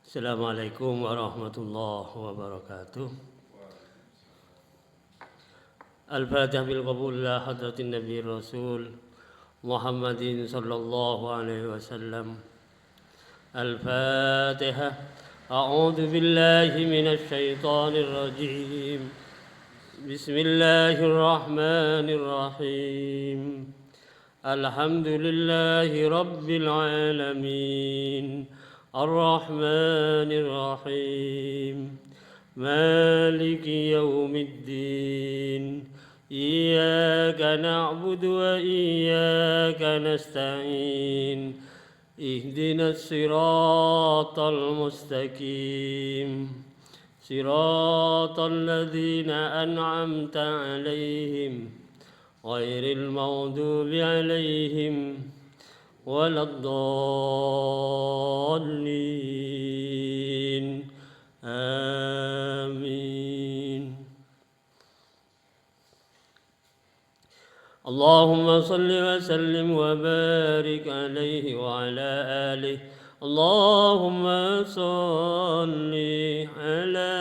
Assalamualaikum warahmatullahi wabarakatuh. Al-Fatihah bil qabul la hadratin Nabi Rasul Muhammadin sallallahu alaihi wasallam. Al-Fatihah. A'udzu billahi minasy syaithanir rajim. Bismillahirrahmanirrahim. Alhamdulillahi rabbil alamin. Ar-Rahmanir Rahim. Maliki yaumiddin. Iyyaka na'budu wa iyyaka nasta'in. Ihdinas siratal mustaqim. Siratal ladzina an'amta 'alaihim ghairil maghdubi 'alaihim waladdallin. Amin. Allahumma salli wa sallim wa barik alaihi wa ala alihi. Allahumma salli ala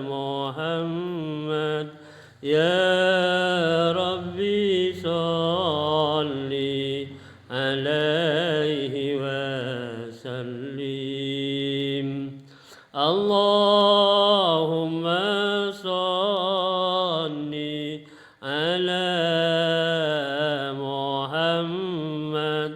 Muhammad. Ya Rabbi salli alaihi wa sallim. Allahumma salli ala Muhammad.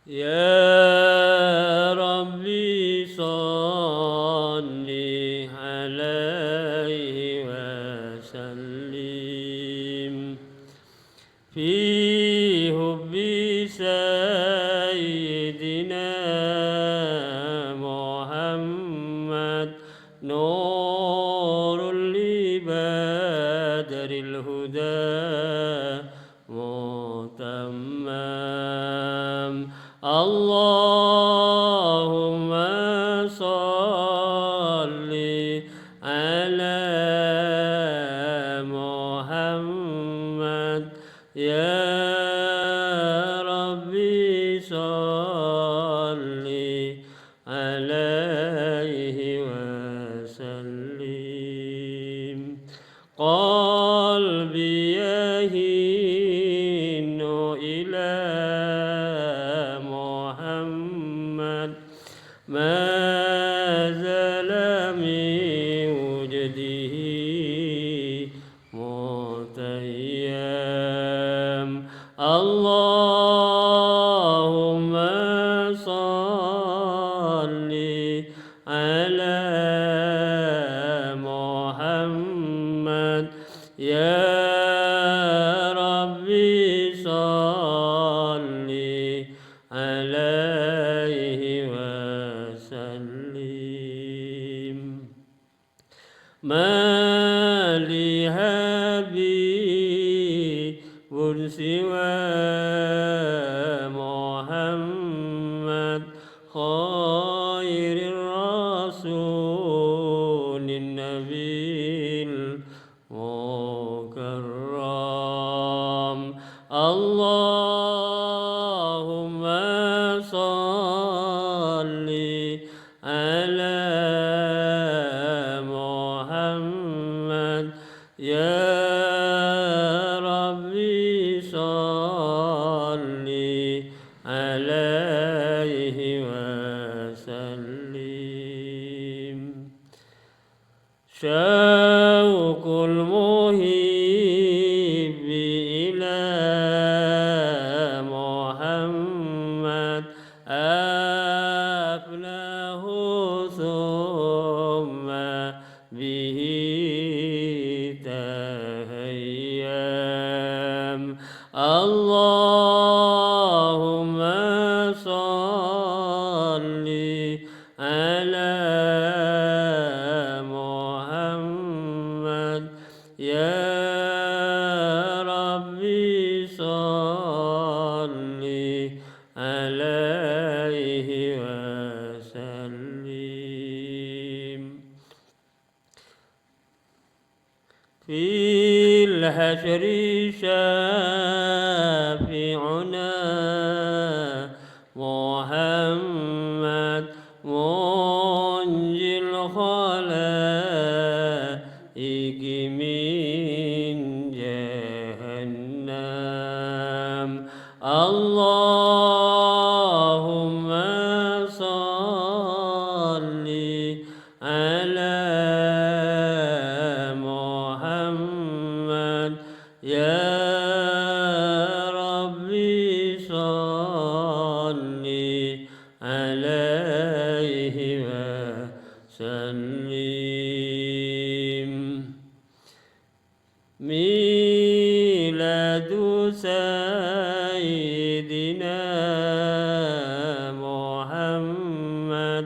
Ya Rabbi salli alaihi wa sallim. Fi hubbi sayyidina Muhammad nurul li badril huda mutammam. Allahumma salli ala Muhammad. Ya Rabbi salli alaihi wa sallim. Qalbi yahinu ila Muhammad. Ma zala min wujdihi mutayyam. Allahumma salli ala Muhammad. Ya Rabbi salli alaihi wa sallim. Ma li habibun siwa Muhammad khairir rasulin nabil mukarram. Allahumma salli ala Muhammad. Ya Rabbi salli alaihi wa sallim. Syauqul muhibbi ila Muhammad aflahu thumma bihi tahayyam. Allahumma salli ala Muhammad. Ya Rabbi salli alaihi wa sallim. Fil hashri syafi'una Muhammad صل على محمد يا ربي صل عليه وسلم. ميلاد سيدنا محمد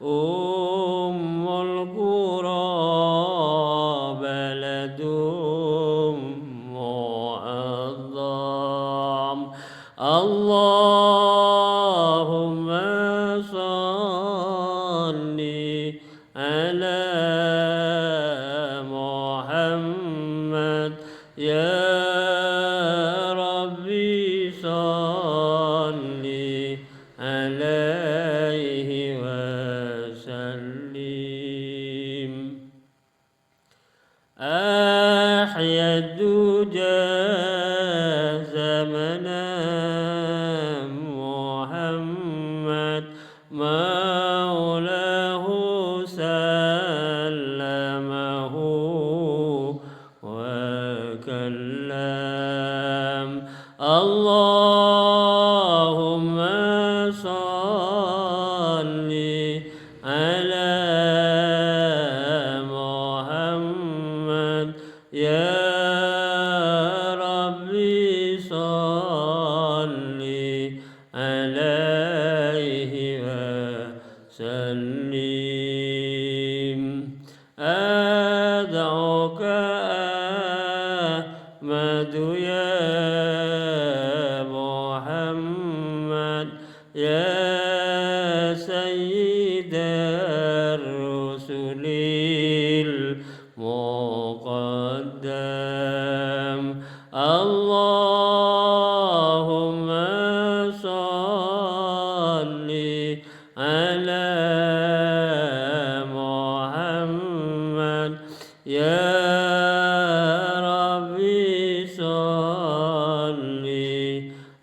أم القرى بلد معظم. اللهم صل على محمد يا ربي صل عليه وسلم. أحيا الدجى زمنا محمد مولاه سلمه وكلم. اللهم صل على محمد يا ربي صل عليه وسلم. أدعوك أحمد يا محمد يا سيد الرسل المقدم. اللهم صل على محمد يا ربي صل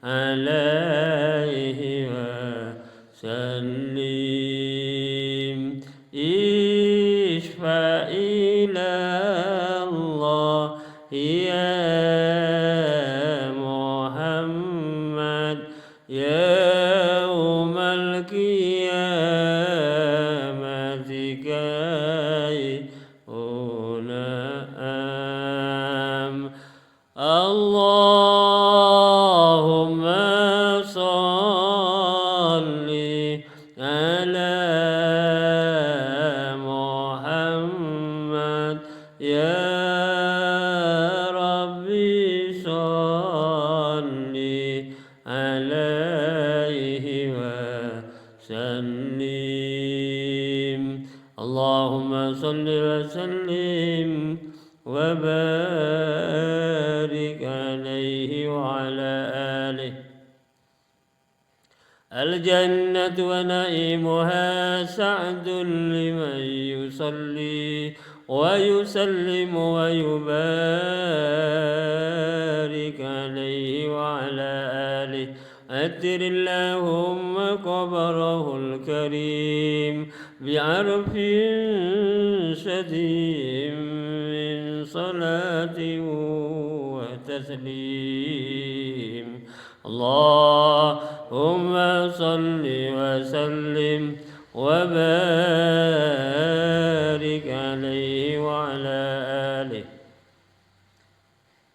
عليه وسلم. اشفع إلى الله يا محمد يوم القيامة كي أنعم. اللهم صل على محمد يا ربي صل عليه وسلم. اللهم صل وسلم وبارك عليه وعلى آله. الجنة ونعيمها سعد لمن يصلي ويسلم ويبارك عليه وعلى آله. أتر اللهم قبره الكريم بعرف شديد من صلاة وتسليم. اللهم صل وسلم وبارك عليه وعلى آله.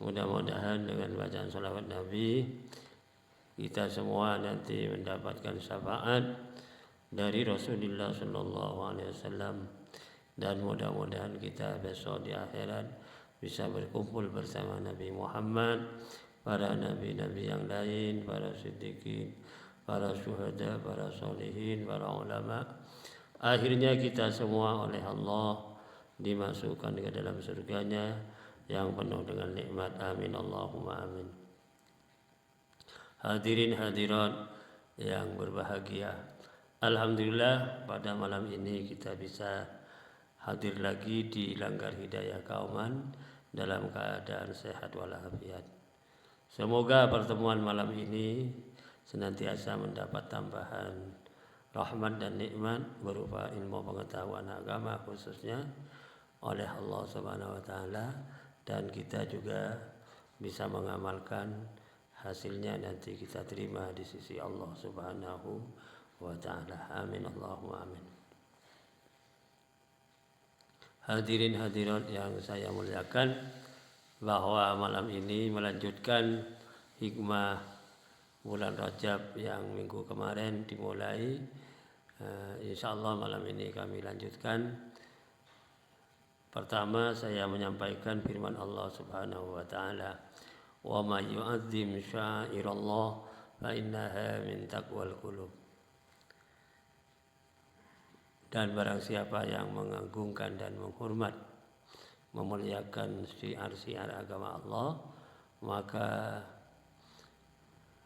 Mudah-mudahan dengan bacaan salawat Nabi kita semua nanti mendapatkan syafaat dari Rasulullah Sallallahu Alaihi Wasallam, dan mudah-mudahan kita besok di akhirat bisa berkumpul bersama Nabi Muhammad, para nabi-nabi yang lain, para siddiqin, para syuhada, para solihin, para ulama. Akhirnya kita semua oleh Allah dimasukkan ke dalam surganya yang penuh dengan nikmat. Amin Allahumma amin. Hadirin hadirat yang berbahagia, alhamdulillah pada malam ini kita bisa hadir lagi di Langgar Hidayah Kauman dalam keadaan sehat walafiat. Semoga pertemuan malam ini senantiasa mendapat tambahan rahmat dan nikmat berupa ilmu pengetahuan agama khususnya oleh Allah Subhanahu wa taala, dan kita juga bisa mengamalkan hasilnya nanti kita terima di sisi Allah Subhanahu wa taala. Amin Allahumma amin. Hadirin hadirat yang saya muliakan, bahwa malam ini melanjutkan hikmah bulan Rajab yang minggu kemarin dimulai. InsyaAllah malam ini kami lanjutkan. Pertama saya menyampaikan firman Allah Subhanahu wa taala, "Wa may yu'azzim sya'irallah fa innaha min taqwal qulub." Dan barang siapa yang mengagungkan dan menghormat, memuliakan syiar-syiar agama Allah, maka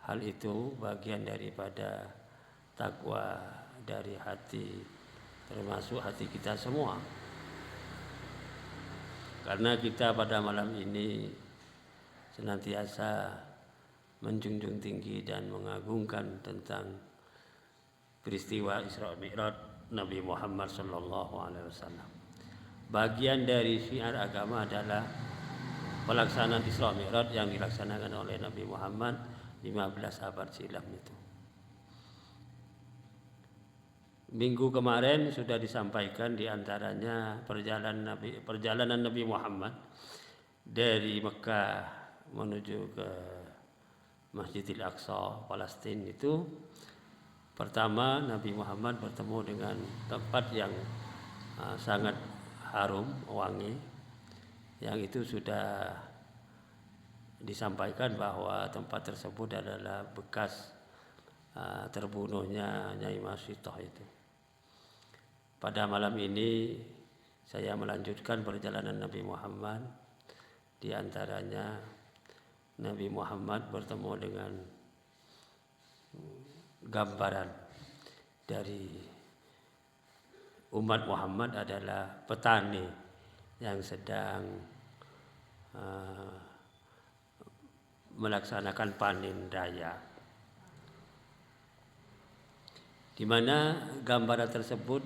hal itu bagian daripada takwa dari hati, termasuk hati kita semua. Karena kita pada malam ini senantiasa menjunjung tinggi dan mengagungkan tentang peristiwa Isra Mi'raj Nabi Muhammad SAW. Bagian dari syiar agama adalah pelaksanaan Isra Mi'raj yang dilaksanakan oleh Nabi Muhammad 15 abad silam itu. Minggu kemarin sudah disampaikan diantaranya perjalanan Nabi Muhammad dari Mekah menuju ke Masjidil Aqsa, Palestina itu. Pertama, Nabi Muhammad bertemu dengan tempat yang sangat harum, wangi, yang itu sudah disampaikan bahwa tempat tersebut adalah bekas terbunuhnya Nyai Masitoh itu. Pada malam ini saya melanjutkan perjalanan Nabi Muhammad. Di antaranya Nabi Muhammad bertemu dengan gambaran dari umat Muhammad adalah petani yang sedang melaksanakan panen raya, di mana gambaran tersebut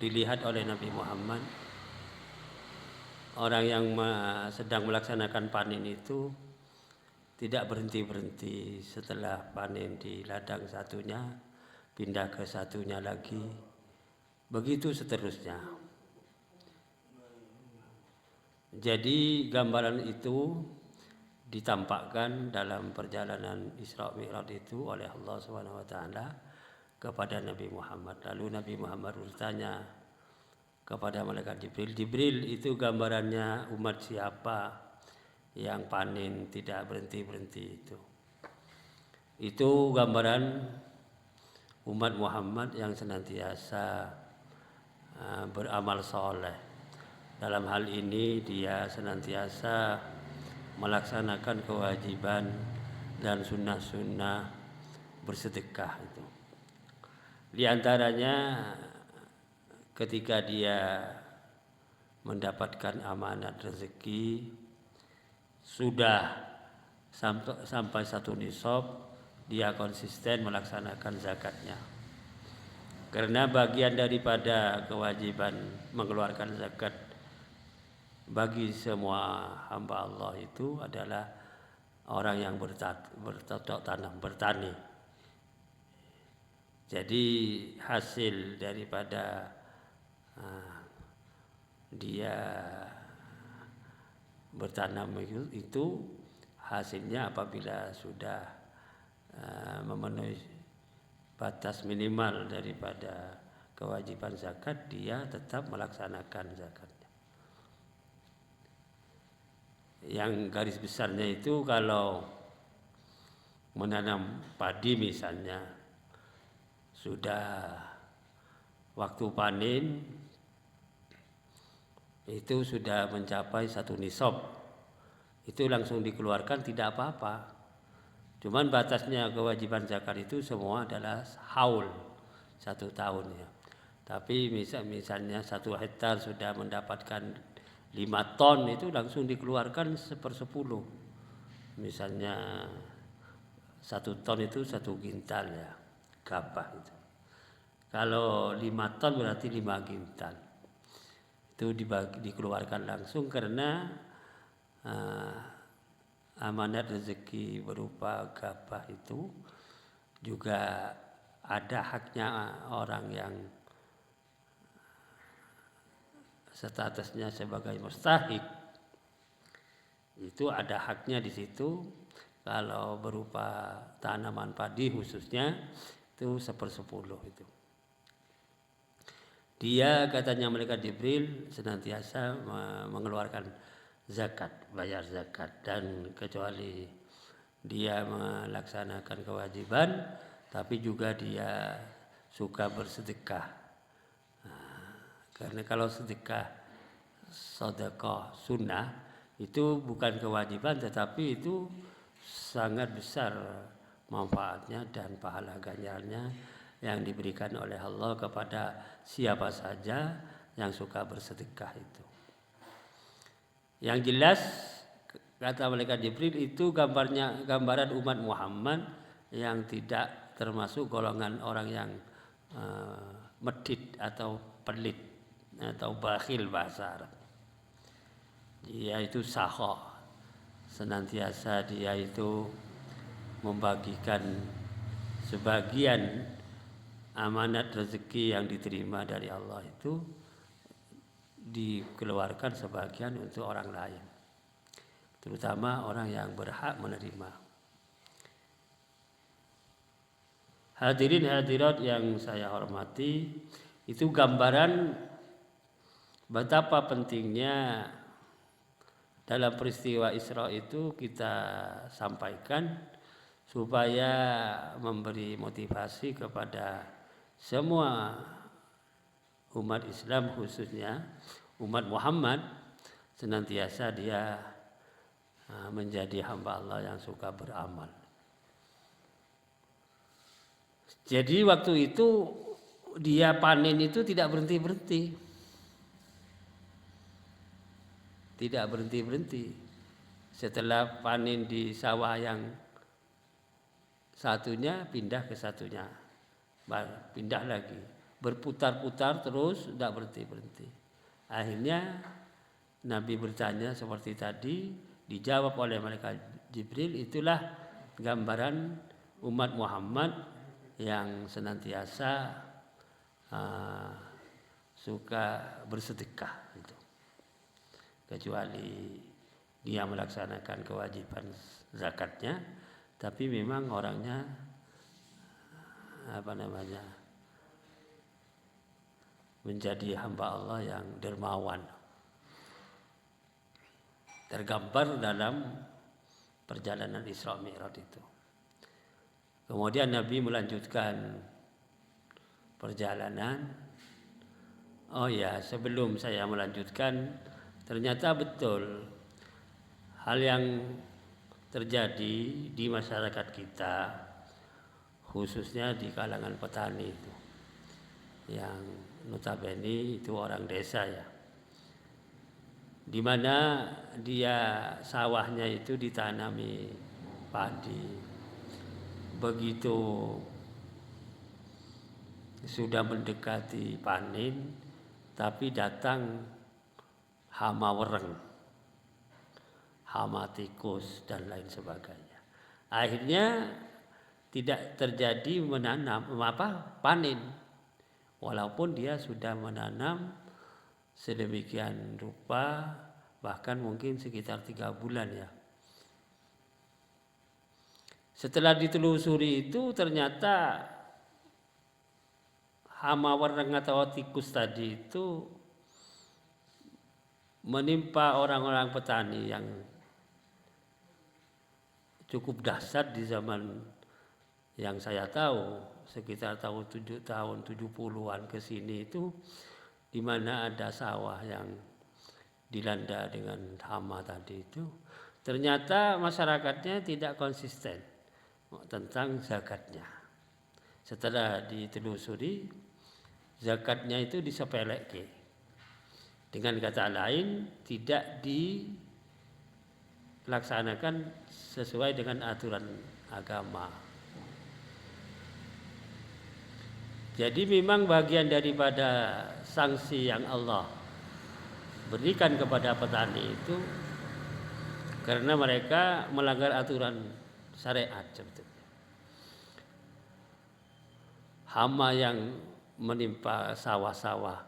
dilihat oleh Nabi Muhammad. Orang yang sedang melaksanakan panen itu tidak berhenti-berhenti, setelah panen di ladang satunya pindah ke satunya lagi, begitu seterusnya. Jadi gambaran itu ditampakkan dalam perjalanan Isra Mi'raj itu oleh Allah Subhanahu wa taala kepada Nabi Muhammad. Lalu Nabi Muhammad bertanya kepada malaikat Jibril, "Jibril, itu gambarannya umat siapa yang panen tidak berhenti-berhenti itu?" Itu gambaran umat Muhammad yang senantiasa beramal soleh. Dalam hal ini dia senantiasa melaksanakan kewajiban dan sunnah-sunnah bersedekah itu. Di antaranya ketika dia mendapatkan amanat rezeki, sudah sampai satu nisab, dia konsisten melaksanakan zakatnya. Karena bagian daripada kewajiban mengeluarkan zakat bagi semua hamba Allah itu adalah orang yang bercocok tanam, bertani. Jadi hasil daripada dia bertanam itu hasilnya apabila sudah memenuhi batas minimal daripada kewajiban zakat, dia tetap melaksanakan zakatnya. Yang garis besarnya itu kalau menanam padi misalnya, sudah waktu panen itu sudah mencapai satu nisab, itu langsung dikeluarkan tidak apa-apa. Cuman batasnya kewajiban zakat itu semua adalah haul, 1 tahun ya. Tapi misalnya 1 hektar sudah mendapatkan 5 ton, itu langsung dikeluarkan 1/10. Misalnya 1 ton itu 1 kintal ya, gabah itu. Kalau 5 ton berarti 5 kintal. Itu dikeluarkan langsung karena amanat rezeki berupa gabah itu juga ada haknya orang yang statusnya sebagai mustahik. Itu ada haknya di situ. Kalau berupa tanaman padi khususnya itu 1/10 itu. Dia katanya malaikat Jibril senantiasa mengeluarkan zakat, bayar zakat, dan kecuali dia melaksanakan kewajiban, tapi juga dia suka bersedekah. Karena kalau sedekah sedekah sunnah itu bukan kewajiban, tetapi itu sangat besar manfaatnya dan pahala ganjarnya yang diberikan oleh Allah kepada siapa saja yang suka bersedekah itu. Yang jelas kata malaikat Jibril itu gambaran umat Muhammad yang tidak termasuk golongan orang yang medit atau pelit atau bakhil bahasa Arab. Dia itu sakho, senantiasa dia itu membagikan sebagian amanat rezeki yang diterima dari Allah itu dikeluarkan sebagian untuk orang lain, terutama orang yang berhak menerima. Hadirin hadirat yang saya hormati, itu gambaran betapa pentingnya dalam peristiwa Isra itu kita sampaikan supaya memberi motivasi kepada semua umat Islam, khususnya umat Muhammad, senantiasa dia menjadi hamba Allah yang suka beramal. Jadi waktu itu dia panen itu tidak berhenti-berhenti. Tidak berhenti-berhenti. Setelah panen di sawah yang satunya, pindah ke satunya. Pindah lagi. Berputar-putar terus, tidak berhenti-berhenti. Akhirnya Nabi bertanya seperti tadi, dijawab oleh malaikat Jibril, itulah gambaran umat Muhammad yang senantiasa suka bersedekah itu. Kecuali dia melaksanakan kewajiban zakatnya, tapi memang orangnya menjadi hamba Allah yang dermawan. Tergambar dalam perjalanan Isra Mi'raj itu. Kemudian Nabi melanjutkan perjalanan. Oh ya, sebelum saya melanjutkan, ternyata betul hal yang terjadi di masyarakat kita, khususnya di kalangan petani itu, yang notabene itu orang desa ya, di mana dia sawahnya itu ditanami padi. Begitu sudah mendekati panen, tapi datang hama wereng, hama tikus dan lain sebagainya. Akhirnya tidak terjadi panen, walaupun dia sudah menanam sedemikian rupa, bahkan mungkin sekitar 3 bulan ya. Setelah ditelusuri itu ternyata hama wereng atau tikus tadi itu menimpa orang-orang petani yang cukup dahsyat di zaman yang saya tahu, sekitar tahun 70-an ke sini itu, di mana ada sawah yang dilanda dengan hama tadi itu, ternyata masyarakatnya tidak konsisten tentang zakatnya. Setelah ditelusuri, zakatnya itu disepelekan. Dengan kata lain, tidak dilaksanakan sesuai dengan aturan agama. Jadi memang bagian daripada sanksi yang Allah berikan kepada petani itu karena mereka melanggar aturan syariat sebetulnya. Hama yang menimpa sawah-sawah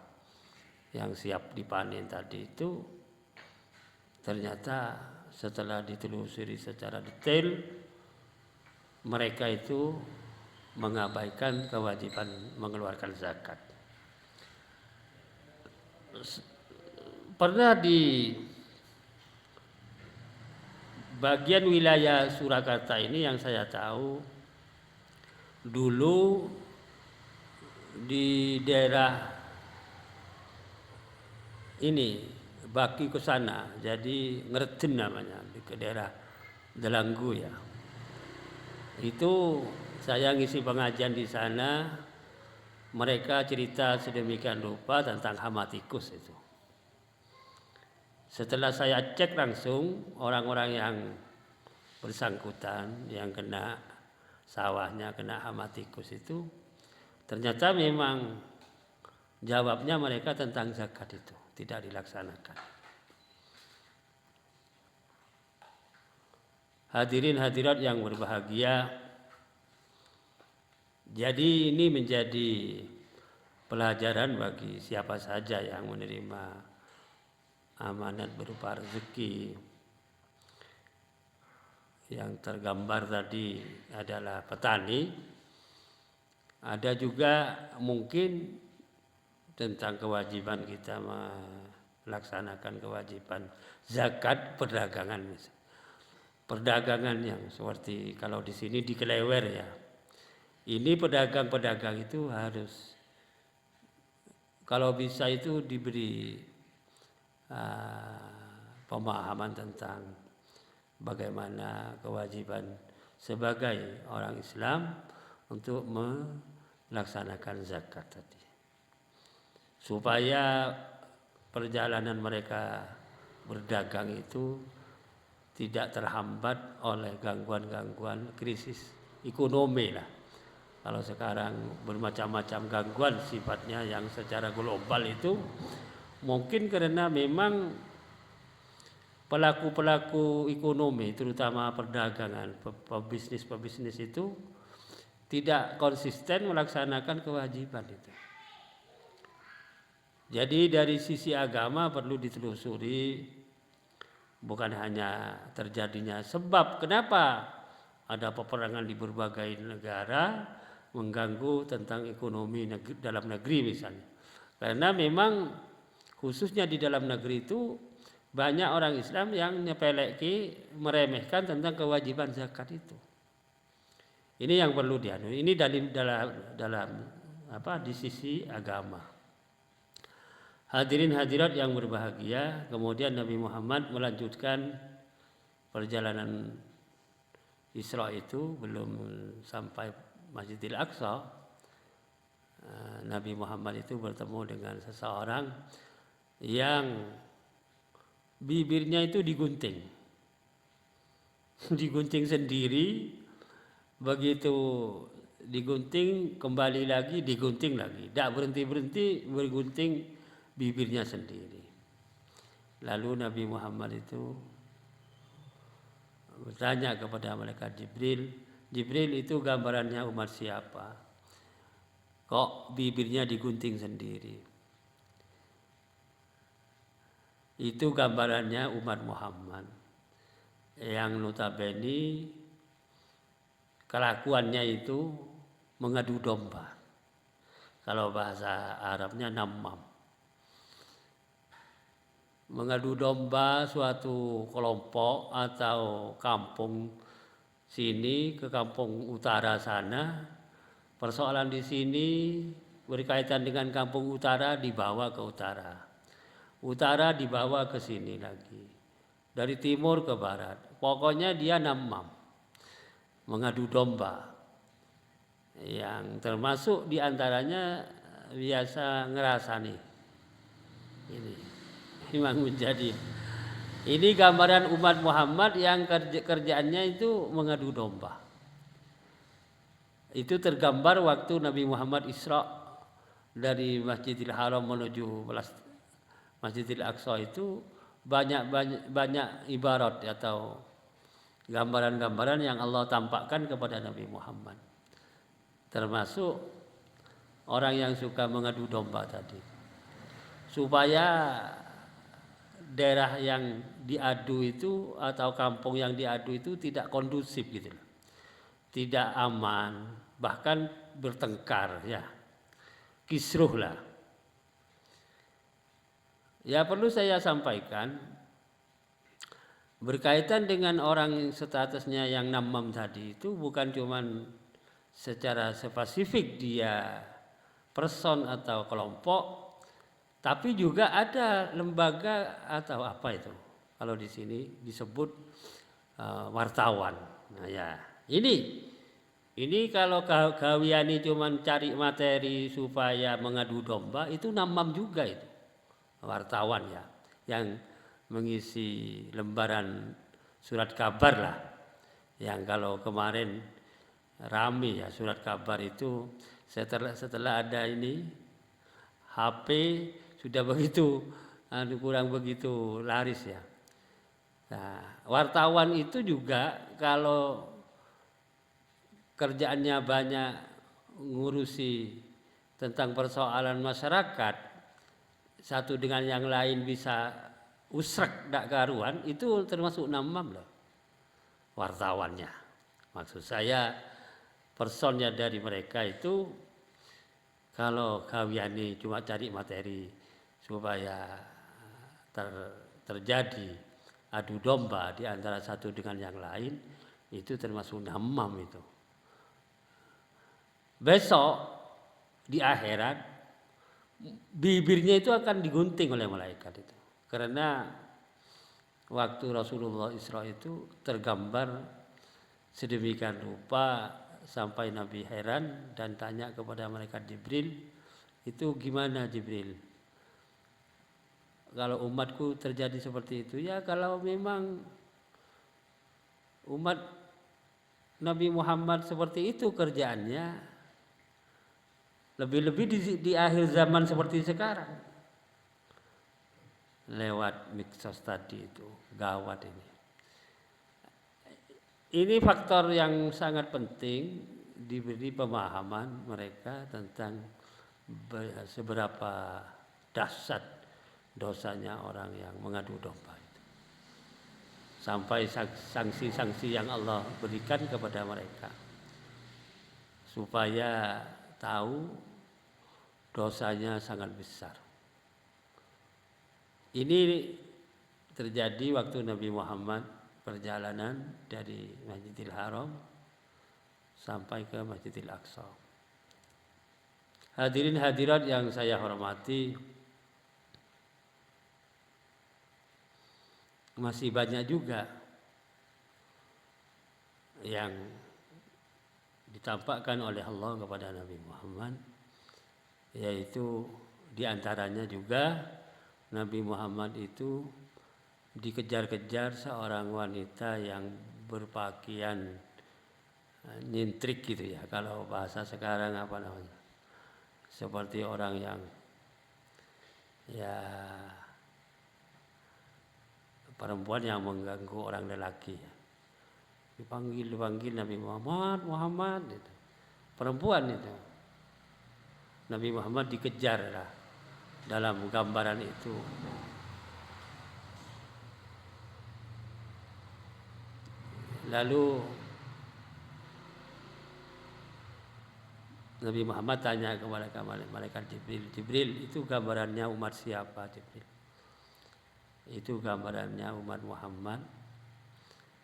yang siap dipanen tadi itu ternyata setelah ditelusuri secara detail mereka itu mengabaikan kewajiban mengeluarkan zakat. Pernah di bagian wilayah Surakarta ini yang saya tahu dulu di daerah ini Baki ke sana, jadi Ngerden namanya, ke daerah Delanggu ya. Itu saya ngisi pengajian di sana, mereka cerita sedemikian rupa tentang hama tikus itu. Setelah saya cek langsung orang-orang yang bersangkutan yang kena sawahnya kena hama tikus itu, ternyata memang jawabnya mereka tentang zakat itu tidak dilaksanakan. Hadirin hadirat yang berbahagia, jadi ini menjadi pelajaran bagi siapa saja yang menerima amanat berupa rezeki. Yang tergambar tadi adalah petani. Ada juga mungkin tentang kewajiban kita melaksanakan kewajiban zakat perdagangan. Perdagangan yang seperti kalau di sini di Kelewer ya. Ini pedagang-pedagang itu harus kalau bisa itu diberi pemahaman tentang bagaimana kewajiban sebagai orang Islam untuk melaksanakan zakat tadi. Supaya perjalanan mereka berdagang itu tidak terhambat oleh gangguan-gangguan krisis ekonomi lah. Kalau sekarang bermacam-macam gangguan sifatnya yang secara global itu mungkin karena memang pelaku-pelaku ekonomi terutama perdagangan, pebisnis itu tidak konsisten melaksanakan kewajiban itu. Jadi dari sisi agama perlu ditelusuri bukan hanya terjadinya sebab kenapa ada peperangan di berbagai negara mengganggu tentang ekonomi dalam negeri misalnya. Karena memang khususnya di dalam negeri itu banyak orang Islam yang meremehkan tentang kewajiban zakat itu. Ini yang perlu dianui. Ini dalam di sisi agama. Hadirin hadirat yang berbahagia, kemudian Nabi Muhammad melanjutkan perjalanan Isra itu belum sampai Masjidil Aqsa. Nabi Muhammad itu bertemu dengan seseorang yang bibirnya itu digunting. Digunting sendiri, begitu digunting kembali lagi digunting lagi. Tidak berhenti-berhenti bergunting bibirnya sendiri. Lalu Nabi Muhammad itu bertanya kepada malaikat Jibril, Jibril itu gambarannya umat siapa? Kok bibirnya digunting sendiri? Itu gambarannya umat Muhammad yang notabene kelakuannya itu mengadu domba. Kalau bahasa Arabnya namam. Mengadu domba suatu kelompok atau kampung sini ke kampung utara sana. Persoalan di sini berkaitan dengan kampung utara dibawa ke utara. Utara dibawa ke sini lagi. Dari timur ke barat. Pokoknya dia namam. Mengadu domba. Yang termasuk diantaranya biasa ngerasani. Ini memang menjadi. Ini gambaran umat Muhammad yang kerjaannya itu mengadu domba. Itu tergambar waktu Nabi Muhammad Isra dari Masjidil Haram menuju Masjidil Aqsa itu banyak ibarat atau gambaran-gambaran yang Allah tampakkan kepada Nabi Muhammad. Termasuk orang yang suka mengadu domba tadi. Supaya daerah yang diadu itu atau kampung yang diadu itu tidak kondusif gitu. Tidak aman, bahkan bertengkar ya. Kisruh lah. Ya perlu saya sampaikan berkaitan dengan orang statusnya yang namam tadi itu bukan cuman secara spesifik dia person atau kelompok, tapi juga ada lembaga atau apa itu kalau di sini disebut wartawan. Nah ya ini kalau gawiani cuman cari materi supaya mengadu domba itu namam juga itu wartawan ya yang mengisi lembaran surat kabar lah yang kalau kemarin rame ya surat kabar itu setelah ada ini HP sudah begitu kurang begitu laris ya. Nah, wartawan itu juga kalau kerjaannya banyak ngurusi tentang persoalan masyarakat satu dengan yang lain bisa usrak dak karuan itu termasuk namam loh wartawannya. Maksud saya personnya dari mereka itu kalau kawiani cuma cari materi supaya terjadi adu domba di antara satu dengan yang lain itu termasuk namam itu. Besok di akhirat bibirnya itu akan digunting oleh malaikat itu. Karena waktu Rasulullah Isra itu tergambar sedemikian rupa sampai Nabi heran dan tanya kepada malaikat Jibril, itu gimana Jibril? Kalau umatku terjadi seperti itu, ya kalau memang umat Nabi Muhammad seperti itu kerjaannya, lebih-lebih di akhir zaman seperti sekarang. Lewat medsos tadi itu gawat ini. Ini faktor yang sangat penting diberi pemahaman mereka tentang seberapa dahsyat dosanya orang yang mengadu domba itu. Sampai sanksi-sanksi yang Allah berikan kepada mereka supaya tahu dosanya sangat besar. Ini terjadi waktu Nabi Muhammad perjalanan dari Masjidil Haram sampai ke Masjidil Aqsa. Hadirin hadirat yang saya hormati, masih banyak juga yang ditampakkan oleh Allah kepada Nabi Muhammad, yaitu diantaranya juga Nabi Muhammad itu dikejar-kejar seorang wanita yang berpakaian nyintrik gitu ya, kalau bahasa sekarang apa namanya, seperti orang yang ya perempuan yang mengganggu orang lelaki ya. Dipanggil Nabi Muhammad itu. Perempuan itu. Nabi Muhammad dikejar lah dalam gambaran itu. Lalu Nabi Muhammad tanya kepada malaikat Jibril, itu gambarannya umat siapa Jibril? Itu gambarannya umat Muhammad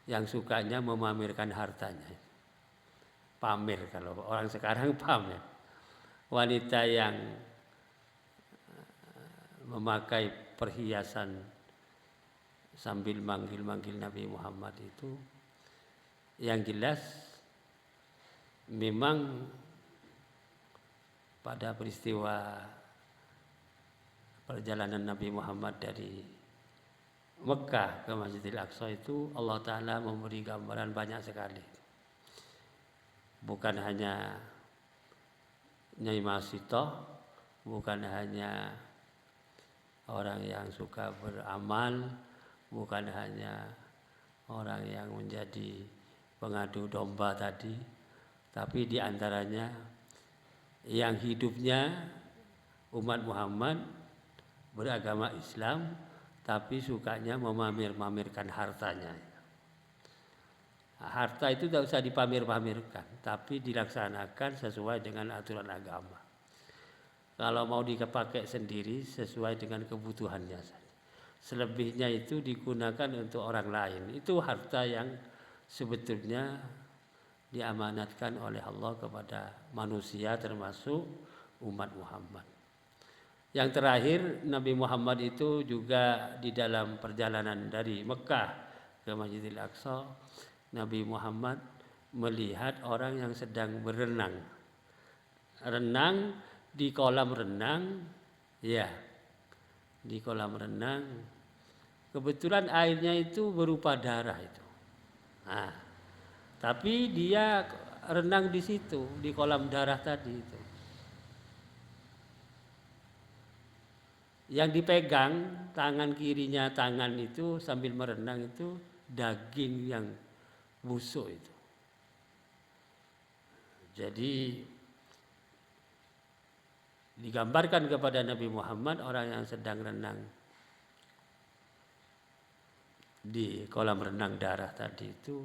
yang sukanya memamerkan hartanya. Pamer, kalau orang sekarang pamer. Wanita yang memakai perhiasan sambil manggil-manggil Nabi Muhammad itu, yang jelas memang pada peristiwa perjalanan Nabi Muhammad dari Mekah ke Masjidil Aqsa itu Allah Ta'ala memberi gambaran banyak sekali. bukan hanya Nyai Masito, bukan hanya orang yang suka beramal, bukan hanya orang yang menjadi pengadu domba tadi, tapi diantaranya yang hidupnya umat Muhammad beragama Islam, tapi sukanya memamer-pamerkan hartanya. Harta itu tidak usah dipamer-pamerkan, tapi dilaksanakan sesuai dengan aturan agama. Kalau mau dipakai sendiri sesuai dengan kebutuhannya saja. Selebihnya itu digunakan untuk orang lain. Itu harta yang sebetulnya diamanatkan oleh Allah kepada manusia termasuk umat Muhammad. Yang terakhir, Nabi Muhammad itu juga di dalam perjalanan dari Mekah ke Masjidil Aqsa, Nabi Muhammad melihat orang yang sedang berenang. Renang di kolam renang, ya, di kolam renang. Kebetulan airnya itu berupa darah itu. Nah, tapi dia renang di situ, di kolam darah tadi itu. Yang dipegang tangan kirinya, tangan itu sambil merenang itu daging yang busuk itu. Jadi digambarkan kepada Nabi Muhammad orang yang sedang renang di kolam renang darah tadi itu,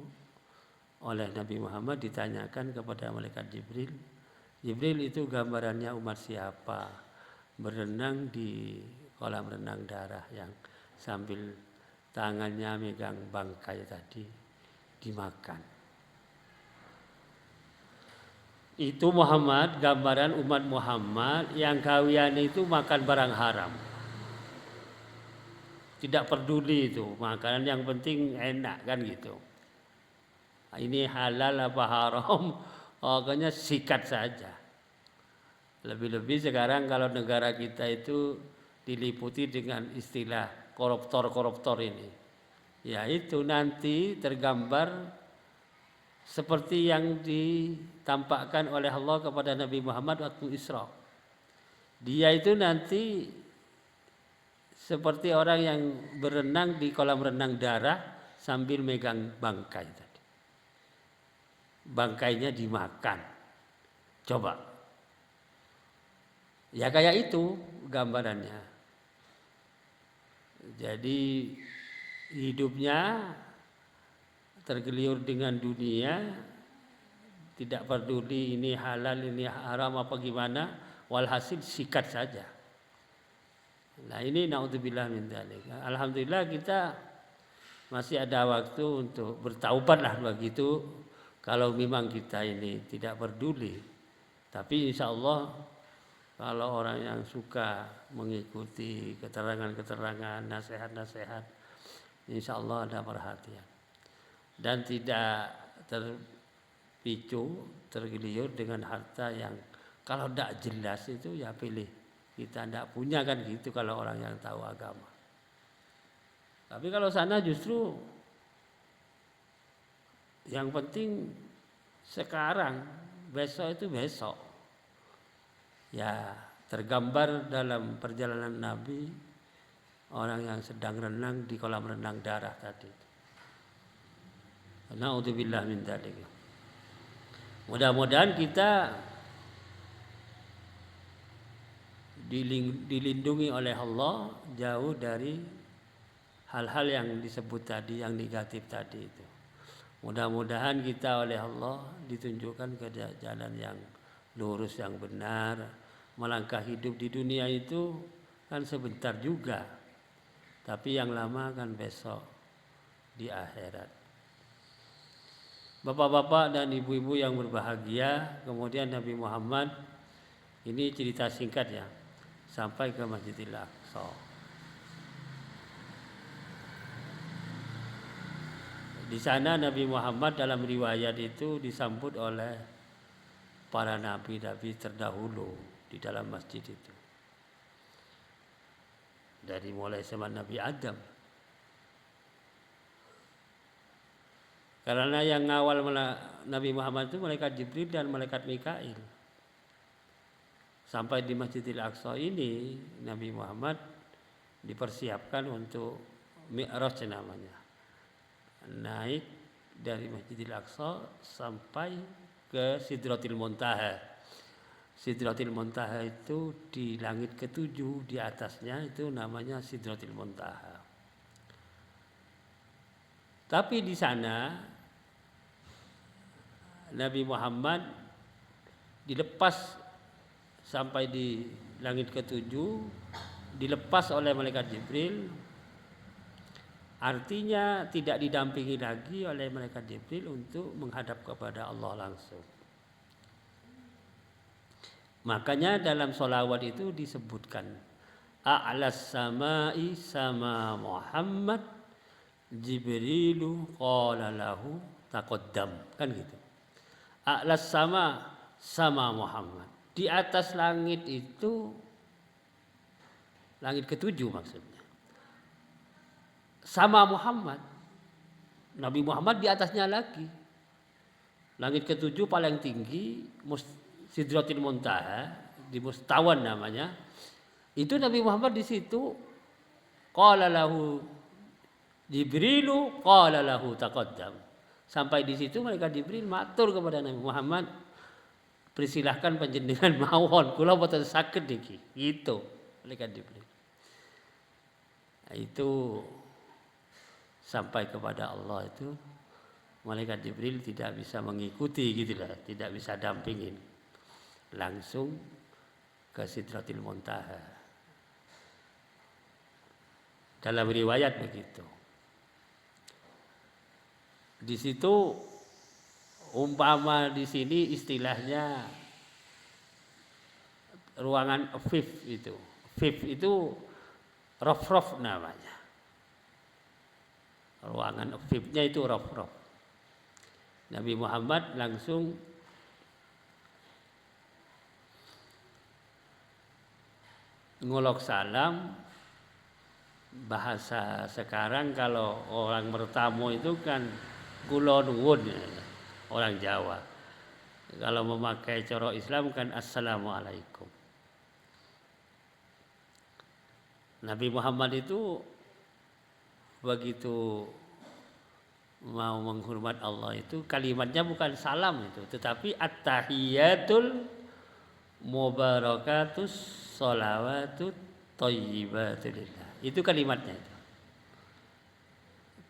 oleh Nabi Muhammad ditanyakan kepada malaikat Jibril, Jibril itu gambarannya umat siapa berenang di kolam renang darah yang sambil tangannya megang bangkai tadi dimakan. Itu Muhammad, gambaran umat Muhammad yang kawian itu makan barang haram. Tidak peduli itu, makanan yang penting enak kan gitu. Ini halal apa haram, pokoknya sikat saja. Lebih-lebih sekarang kalau negara kita itu diliputi dengan istilah koruptor-koruptor ini. Ya itu nanti tergambar seperti yang ditampakkan oleh Allah kepada Nabi Muhammad waktu Isra. Dia itu nanti seperti orang yang berenang di kolam renang darah sambil megang bangkai tadi. Bangkainya dimakan. Coba. Ya kayak itu gambarannya. Jadi hidupnya tergeliur dengan dunia, tidak peduli ini halal, ini haram apa gimana, walhasil sikat saja. Nah ini naudzubillah min dzalik. Alhamdulillah kita masih ada waktu untuk bertaubat lah begitu. Kalau memang kita ini tidak peduli, tapi insya Allah kalau orang yang suka mengikuti keterangan-keterangan, nasihat-nasihat, insya Allah ada perhatian. Dan tidak terpicu, tergiur dengan harta yang kalau tidak jelas itu ya pilih. Kita tidak punya kan gitu kalau orang yang tahu agama. Tapi kalau sana justru yang penting sekarang, besok itu besok. Ya tergambar dalam perjalanan Nabi orang yang sedang renang di kolam renang darah tadi. Naudzubillah min dzalik. Mudah-mudahan kita dilindungi oleh Allah jauh dari hal-hal yang disebut tadi, yang negatif tadi itu. Mudah-mudahan kita oleh Allah ditunjukkan ke jalan yang lurus, yang benar. Melangkah hidup di dunia itu kan sebentar juga, tapi yang lama kan besok di akhirat. Bapak-bapak dan ibu-ibu yang berbahagia, kemudian Nabi Muhammad, ini cerita singkat ya, sampai ke Masjidil Aqsa. Di sana Nabi Muhammad dalam riwayat itu disambut oleh para nabi-nabi terdahulu di dalam masjid itu. Dari mulai zaman Nabi Adam. Karena yang ngawal Nabi Muhammad itu malaikat Jibril dan malaikat Mikail. Sampai di Masjidil Aqsa ini Nabi Muhammad dipersiapkan untuk Mi'raj namanya. Naik dari Masjidil Aqsa sampai ke Sidratil Muntaha. Sidratil Muntaha itu di langit ketujuh, di atasnya itu namanya Sidratil Muntaha. Tapi di sana Nabi Muhammad dilepas sampai di langit ketujuh, dilepas oleh malaikat Jibril. Artinya tidak didampingi lagi oleh malaikat Jibril untuk menghadap kepada Allah langsung. Makanya dalam sholawat itu disebutkan a'las samai sama Muhammad Jibrilu qala lahu taqaddam, kan gitu. A'las sama Muhammad. Di atas langit itu langit ketujuh maksudnya. Sama Muhammad. Nabi Muhammad di atasnya lagi. Langit ketujuh paling tinggi Sidratil Muntaha, di Mustawan namanya. Itu Nabi Muhammad di situ qala lahu Jibrilu qala lahu taqaddam. Sampai di situ malaikat Jibril matur kepada Nabi Muhammad, persilahkan panjenengan mawon, kula boten saged iki. Gitu malaikat Jibril. Nah, itu sampai kepada Allah itu malaikat Jibril tidak bisa mengikuti gitulah, tidak bisa dampingin. Langsung ke Sidratil Muntaha. Dalam riwayat begitu. Di situ umpama di sini istilahnya ruangan fifth itu. Fifth itu rof-rof namanya. Ruangan fifth-nya itu rof-rof. Nabi Muhammad langsung ngolok salam. Bahasa sekarang kalau orang bertamu itu kan kula nuwun, orang Jawa. Kalau memakai cara Islam kan assalamualaikum. Nabi Muhammad itu begitu mau menghormat Allah itu kalimatnya bukan salam itu, tetapi at-tahiyatul mubarakatus sholawatut thayyibatulillah. Itu kalimatnya itu.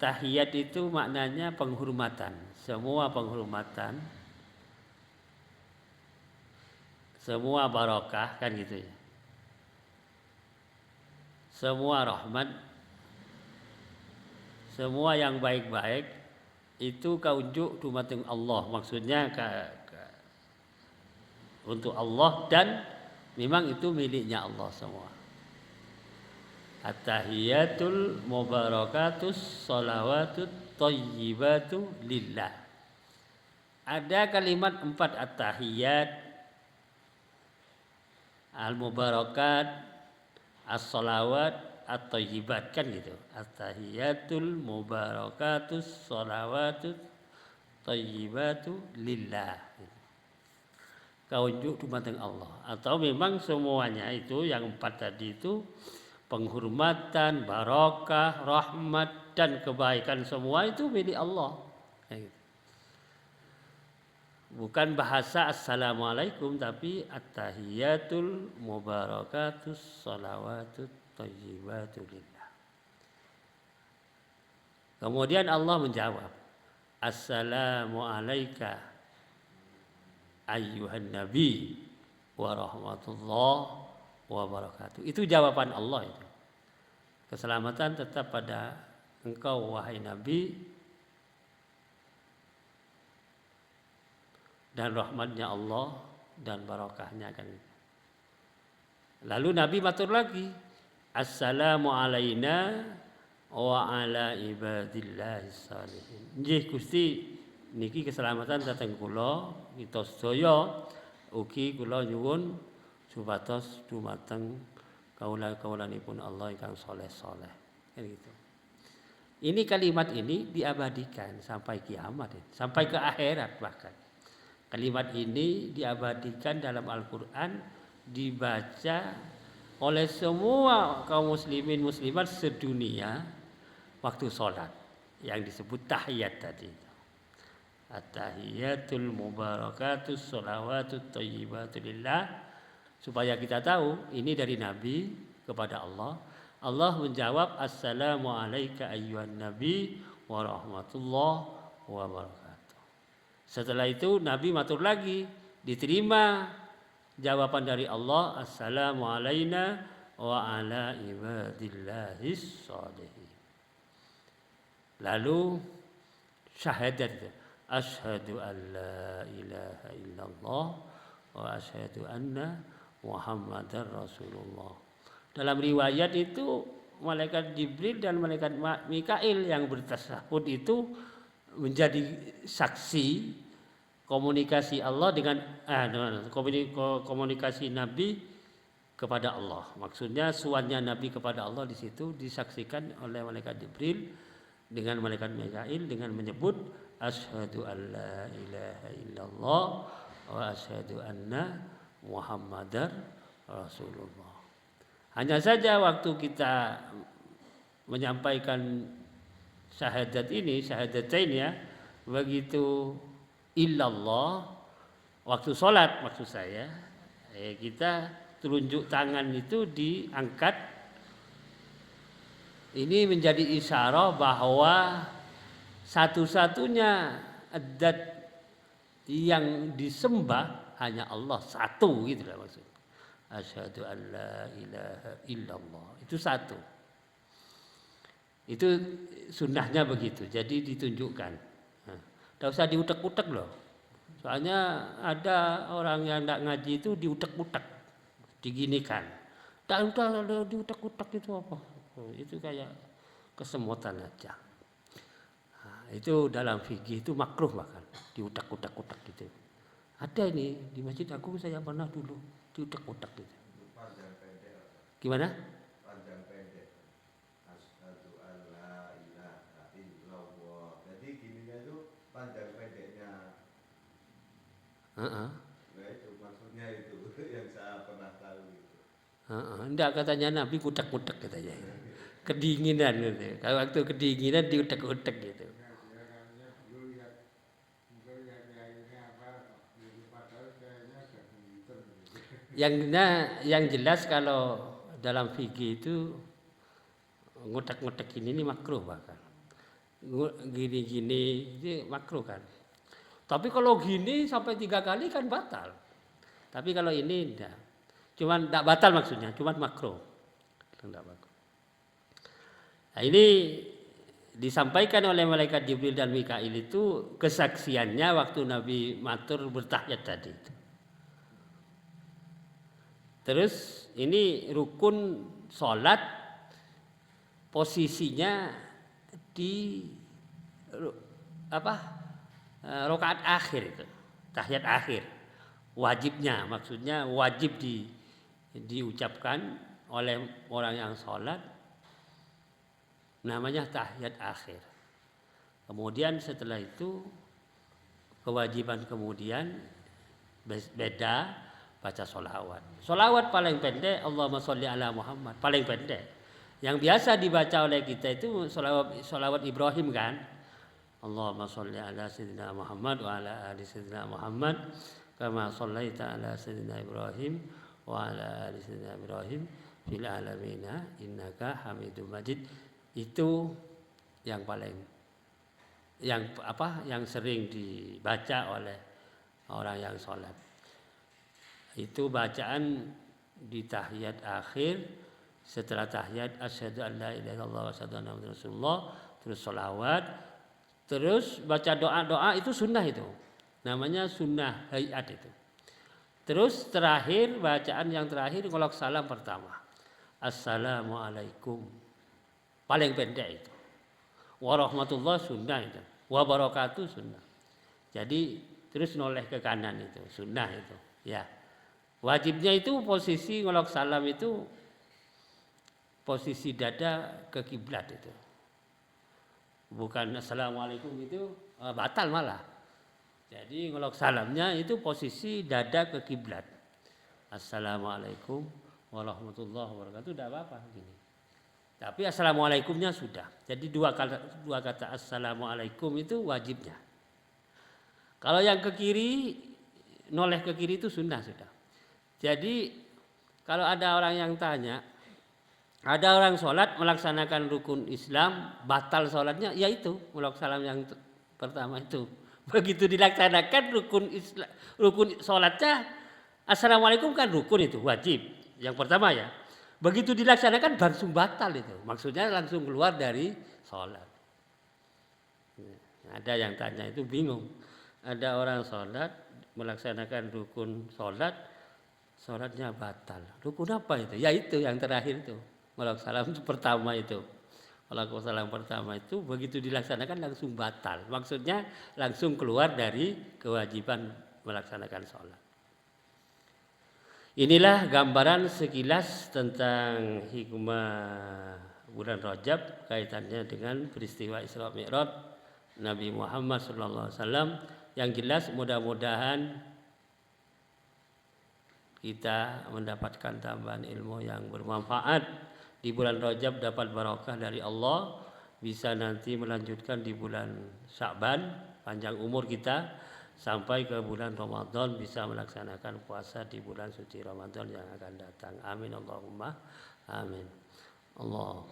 Tahiyat itu maknanya penghormatan, semua penghormatan, semua barakah kan gitu ya. Semua rahmat, semua yang baik-baik itu kaunjuk dumateng Allah, maksudnya untuk Allah dan memang itu miliknya Allah semua. At-tahiyatul mubarakatus sholawatut thayyibatu lillah. Ada kalimat 4 at-tahiyat, al-mubarakat, as-sholawat, at-thayyibat kan gitu. At-tahiyatul mubarakatus sholawatut thayyibatu lillah. Kaunjuk dumateng Allah. Atau memang semuanya itu yang 4 tadi itu penghormatan, barakah, rahmat dan kebaikan semua itu milik Allah. Bukan bahasa assalamualaikum tapi at-tahiyatul mubarakatus sholawatut thayyibatu lillah. Kemudian Allah menjawab, assalamu alayka ayyuhan nabi wa rahmatullah wa barakatuh. Itu jawaban Allah itu. Keselamatan tetap pada engkau wahai Nabi, dan rahmatnya Allah dan barakahnya kan. Lalu Nabi matur lagi, assalamu alaina wa ala ibadillahis shalihin. Nggih Gusti, niki keselamatan dhateng kula, kita sedaya ugi kula nyuwun supados dumateng kaula-kaulanipun Allah ingkang saleh-saleh. Kan gitu. Ini kalimat ini diabadikan sampai kiamat, sampai ke akhirat bahkan. Kalimat ini diabadikan dalam Al-Quran, dibaca oleh semua kaum muslimin muslimat sedunia waktu sholat, yang disebut tahiyat tadi. At-tahiyatul mubarakatus sholawatut thayyibatu lillah. Supaya kita tahu ini dari Nabi kepada Allah. Allah menjawab, assalamu alayka ayyuhan nabi wa rahmatullah wa barakatuh. Setelah itu Nabi matur lagi, diterima jawaban dari Allah, assalamu alayna wa ala ibadillahis shalihin. Lalu syahadat, asyhadu an la ilaha illallah wa asyhadu anna muhammadar rasulullah. Dalam riwayat itu malaikat Jibril dan malaikat Mikail yang bertasahud itu menjadi saksi komunikasi Allah dengan komunikasi Nabi kepada Allah. Maksudnya suannya Nabi kepada Allah di situ disaksikan oleh malaikat Jibril dengan malaikat Mikail dengan menyebut asyhadu an la ilaha illallah wa asyhadu anna muhammadar rasulullah. Hanya saja waktu kita menyampaikan syahadat ini, syahadatain ya, begitu illallah waktu sholat maksud saya, kita telunjuk tangan itu diangkat. Ini menjadi isyarah bahwa satu-satunya zat yang disembah hanya Allah, satu gitu lah maksudnya. Asyhadu an la ilaha illallah. Itu satu. Itu sunnahnya begitu. Jadi ditunjukkan. Tidak usah diutek-utek loh. Soalnya ada orang yang tidak ngaji itu diutek-utek, diginikan. Tak udah diutek-utek itu apa? Itu kayak kesemutan aja. Itu dalam fikih itu makruh bahkan diutek-utek gitu. Ada ini di masjid aku saya pernah dulu diutek-utek gitu. Panjang pendek. Gimana? Panjang pendek. Asyhadu an la ilaha illallah. Jadi gininya itu panjang pendeknya. Nah, itu maksudnya itu yang saya pernah tahu itu. Enggak, katanya Nabi kutek-kutek katanya. Kedinginan gitu. Kalau waktu kedinginan diutek-utek gitu. Yang jelas kalau dalam fikih itu ngutek-ngutek ini makruh bahkan. Gini-gini itu makruh kan. Tapi kalau gini sampai 3 kali kan batal. Tapi kalau ini enggak. Cuman enggak batal maksudnya, cuman makruh. Enggak bagus. Nah, ini disampaikan oleh malaikat Jibril dan Mikail itu kesaksiannya waktu Nabi matur bertahiyat tadi itu. Terus ini rukun sholat posisinya di rakaat akhir itu, tahiyat akhir. Wajibnya, maksudnya wajib diucapkan oleh orang yang sholat, namanya tahiyat akhir. Kemudian setelah itu kewajiban kemudian beda. Baca sholawat. Sholawat paling pendek, Allahumma sholli ala Muhammad, paling pendek. Yang biasa dibaca oleh kita itu sholawat Ibrahim kan. Allahumma sholli ala sayyidina Muhammad wa ala ali sayyidina Muhammad kama shollaita ala sayyidina Ibrahim wa ala ali sayyidina Ibrahim fil alamina innaka hamidum majid. Itu yang paling yang sering dibaca oleh orang yang sholat. Itu bacaan di tahiyat akhir. Setelah tahiyat asyhadu an la ilaha illallah wa asyhadu anna muhammadar rasulullah, terus sholawat, terus baca doa-doa, itu sunnah itu. Namanya sunnah hayat itu. Terus terakhir, bacaan yang terakhir kalau salam pertama, assalamualaikum, paling pendek itu. Warahmatullah sunnah itu, wabarakatuh sunnah. Jadi terus noleh ke kanan itu sunnah itu ya. Wajibnya itu posisi ngolok salam itu posisi dada ke kiblat itu. bukan assalamualaikum itu batal malah. Jadi ngelok salamnya itu posisi dada ke kiblat. Assalamualaikum warahmatullahi wabarakatuh, tidak apa-apa gini. Tapi assalamualaikumnya sudah. Jadi dua kata assalamualaikum itu wajibnya. Kalau yang ke kiri, noleh ke kiri itu sunnah sudah. Jadi kalau ada orang yang tanya, ada orang sholat melaksanakan rukun Islam, batal sholatnya, yaitu ngelok salam yang pertama itu. Begitu dilaksanakan rukun sholatnya, assalamualaikum kan rukun itu wajib. Yang pertama ya. Begitu dilaksanakan langsung batal itu. Maksudnya langsung keluar dari sholat. Ada yang tanya itu bingung. Ada orang sholat melaksanakan rukun sholat, sholatnya batal. Rukun apa itu? Ya itu yang terakhir itu. Salam itu pertama itu. Salam pertama itu begitu dilaksanakan langsung batal. Maksudnya langsung keluar dari kewajiban melaksanakan sholat. Inilah gambaran sekilas tentang hikmah bulan Rajab kaitannya dengan peristiwa Isra Mi'raj Nabi Muhammad SAW. Yang jelas mudah-mudahan kita mendapatkan tambahan ilmu yang bermanfaat di bulan Rajab, dapat barokah dari Allah, bisa nanti melanjutkan di bulan Sya'ban, panjang umur kita sampai ke bulan Ramadan, bisa melaksanakan puasa di bulan suci Ramadan yang akan datang. Amin Allahumma amin. Allah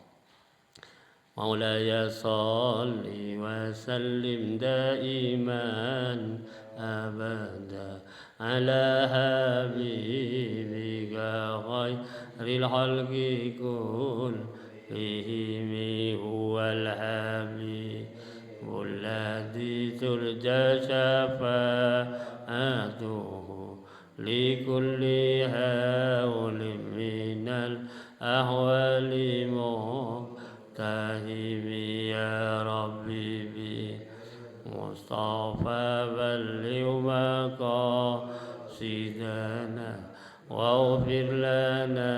Maulaya salli wa sallim daiman abada ala habibika khairil khalqi kullihim huwal habibul ladzi turja syafa'atuhu likulli hawlin minal ahwali muhtahimi ya rabbi bi Mustafa balligh maqasidana waghfir lana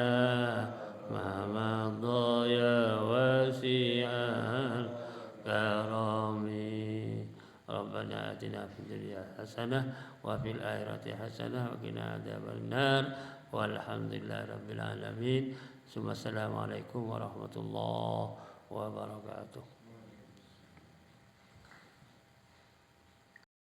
ma madha ya wasi'al karami. Rabbana atina fid dunya hasanah wa fil akhirati hasanah wa qina adzabannar walhamdulillahi rabbil alamin. Assalamualaikum warahmatullahi wabarakatuh.